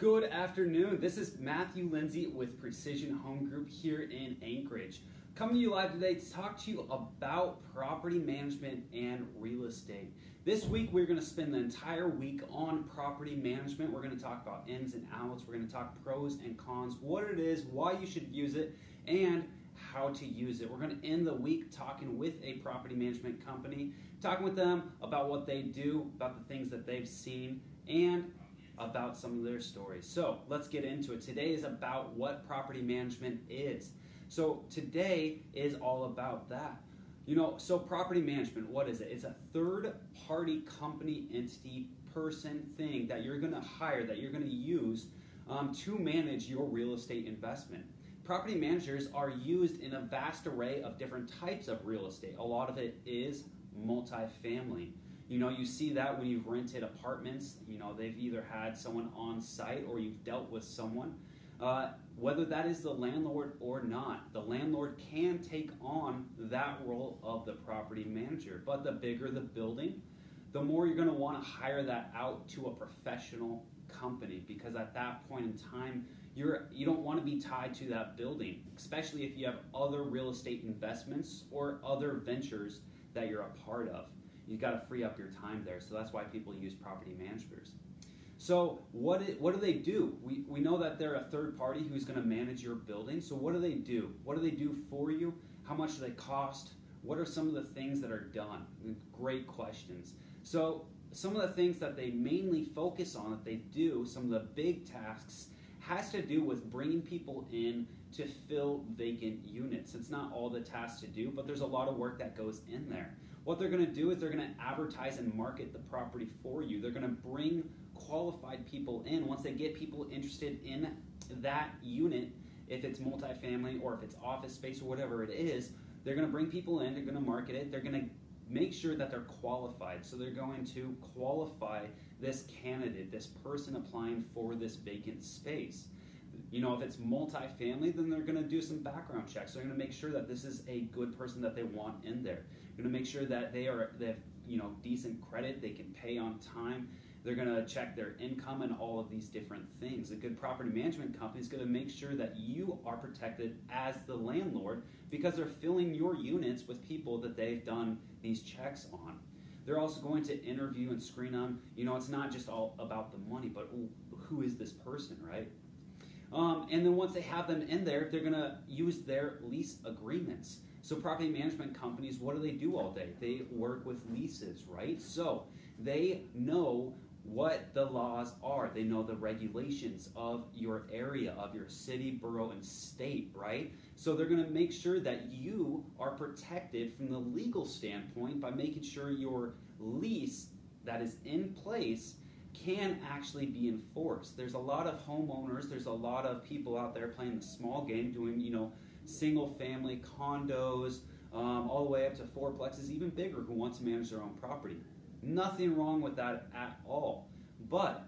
Good afternoon. This is Matthew Lindsay with Precision Home Group here in Anchorage. Coming to you live today to talk to you about property management and real estate. This week we're going to spend the entire week on property management. We're going to talk about ins and outs. We're going to talk pros and cons, what it is, why you should use it, and how to use it. We're going to end the week talking with a property management company, talking with them about what they do, about the things that they've seen, and about some of their stories. So let's get into it. Today is about what property management is. So today is all about that. So property management, what is it? It's a third-party company, entity, person, thing that you're going to hire, that you're going to use to manage your real estate investment. Property managers are used in a vast array of different types of real estate. A lot of it is multifamily. You see that when you've rented apartments. They've either had someone on site or you've dealt with someone. Whether that is the landlord or not, the landlord can take on that role of the property manager. But the bigger the building, the more you're going to want to hire that out to a professional company, because at that point in time, you don't want to be tied to that building, especially if you have other real estate investments or other ventures that you're a part of. You've got to free up your time there. So that's why people use property managers. So what do they do? We know that they're a third party who's going to manage your building. So what do they do? What do they do for you? How much do they cost? What are some of the things that are done? Great questions. So some of the things that they mainly focus on, that they do, some of the big tasks, has to do with bringing people in to fill vacant units. It's not all the tasks to do, but there's a lot of work that goes in there. What they're going to do is they're going to advertise and market the property for you. They're going to bring qualified people in. Once they get people interested in that unit, if it's multifamily or if it's office space or whatever it is, they're going to bring people in, they're going to market it, they're going to make sure that they're qualified. So they're going to qualify this candidate, this person applying for this vacant space. If it's multifamily, then they're going to do some background checks. They're going to make sure that this is a good person that they want in there. They're going to make sure that they have decent credit, they can pay on time. They're going to check their income and all of these different things. A good property management company is going to make sure that you are protected as the landlord, because they're filling your units with people that they've done these checks on. They're also going to interview and screen them. It's not just all about the money, but who is this person, right? And then once they have them in there, they're going to use their lease agreements. So property management companies, what do they do all day? They work with leases, right? So they know what the laws are. They know the regulations of your area, of your city, borough, and state, right? So they're going to make sure that you are protected from the legal standpoint by making sure your lease that is in place can actually be enforced. There's a lot of homeowners, there's a lot of people out there playing the small game, doing, single family condos, all the way up to fourplexes, even bigger, who want to manage their own property. Nothing wrong with that at all. But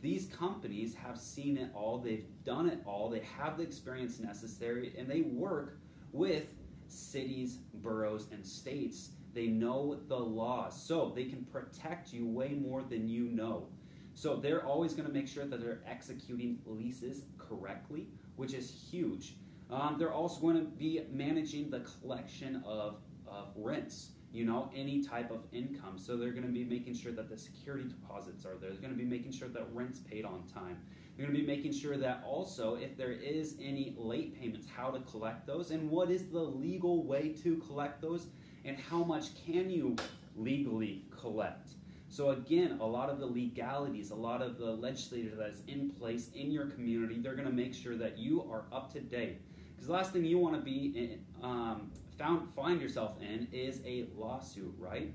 these companies have seen it all, they've done it all, they have the experience necessary, and they work with cities, boroughs, and states. They know the laws, so they can protect you way more than you know. So they're always going to make sure that they're executing leases correctly, which is huge. They're also going to be managing the collection of rents, any type of income. So they're going to be making sure that the security deposits are there. They're going to be making sure that rent's paid on time. They're going to be making sure that also, if there is any late payments, how to collect those, and what is the legal way to collect those, and how much can you legally collect. So again, a lot of the legalities, a lot of the legislation that is in place in your community, they're going to make sure that you are up to date. Because the last thing you want to be find yourself in is a lawsuit, right?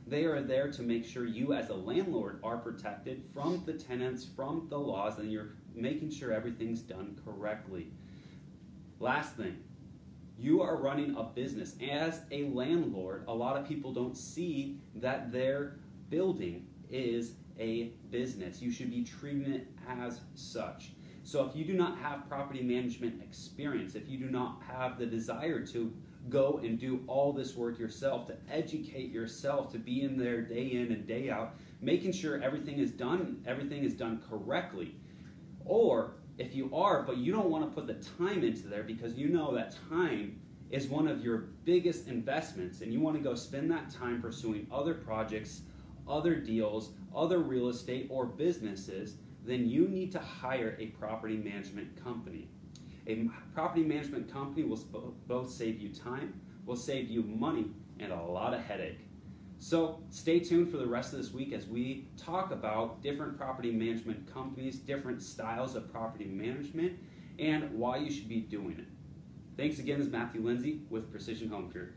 They are there to make sure you as a landlord are protected from the tenants, from the laws, and you're making sure everything's done correctly. Last thing, you are running a business. As a landlord, a lot of people don't see that their building is a business. You should be treating it as such. So if you do not have property management experience, if you do not have the desire to go and do all this work yourself, to educate yourself, to be in there day in and day out, making sure everything is done correctly, Or if you are, but you don't want to put the time into there because you know that time is one of your biggest investments and you want to go spend that time pursuing other projects, other deals, other real estate or businesses, then you need to hire a property management company. A property management company will both save you time, will save you money, and a lot of headache. So stay tuned for the rest of this week as we talk about different property management companies, different styles of property management, and why you should be doing it. Thanks again, this is Matthew Lindsay with Precision Home Group.